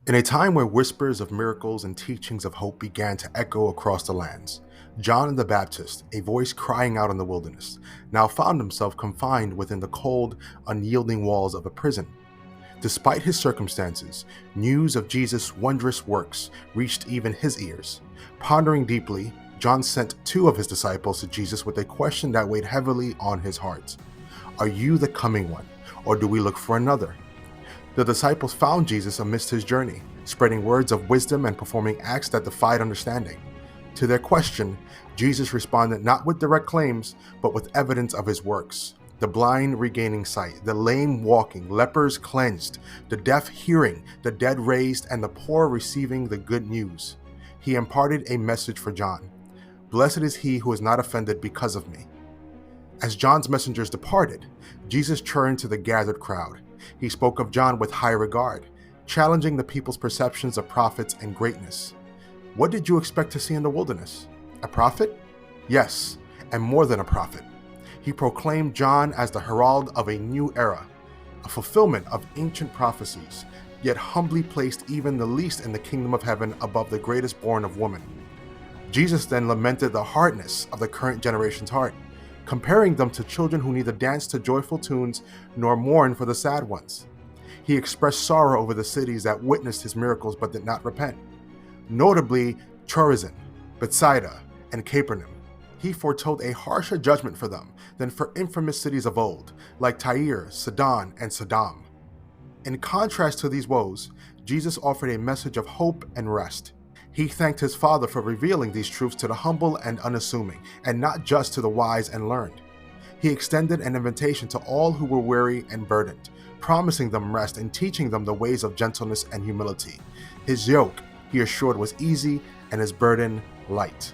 In a time where whispers of miracles and teachings of hope began to echo across the lands, John the Baptist, a voice crying out in the wilderness, now found himself confined within the cold, unyielding walls of a prison. Despite his circumstances, news of Jesus' wondrous works reached even his ears. Pondering deeply, John sent two of his disciples to Jesus with a question that weighed heavily on his heart. Are you the coming one, or do we look for another? The disciples found Jesus amidst his journey, spreading words of wisdom and performing acts that defied understanding. To their question, Jesus responded not with direct claims, but with evidence of his works. The blind regaining sight, the lame walking, lepers cleansed, the deaf hearing, the dead raised, and the poor receiving the good news. He imparted a message for John. Blessed is he who is not offended because of me. As John's messengers departed, Jesus turned to the gathered crowd. He spoke of John with high regard, challenging the people's perceptions of prophets and greatness. What did you expect to see in the wilderness? A prophet? Yes, and more than a prophet. He proclaimed John as the herald of a new era, a fulfillment of ancient prophecies, yet humbly placed even the least in the kingdom of heaven above the greatest born of woman. Jesus then lamented the hardness of the current generation's heart, comparing them to children who neither dance to joyful tunes nor mourn for the sad ones. He expressed sorrow over the cities that witnessed his miracles but did not repent, notably Chorazin, Bethsaida, and Capernaum. He foretold a harsher judgment for them than for infamous cities of old, like Tyre, Sidon, and Sodom. In contrast to these woes, Jesus offered a message of hope and rest. He thanked his Father for revealing these truths to the humble and unassuming, and not just to the wise and learned. He extended an invitation to all who were weary and burdened, promising them rest and teaching them the ways of gentleness and humility. His yoke, he assured, was easy and his burden light.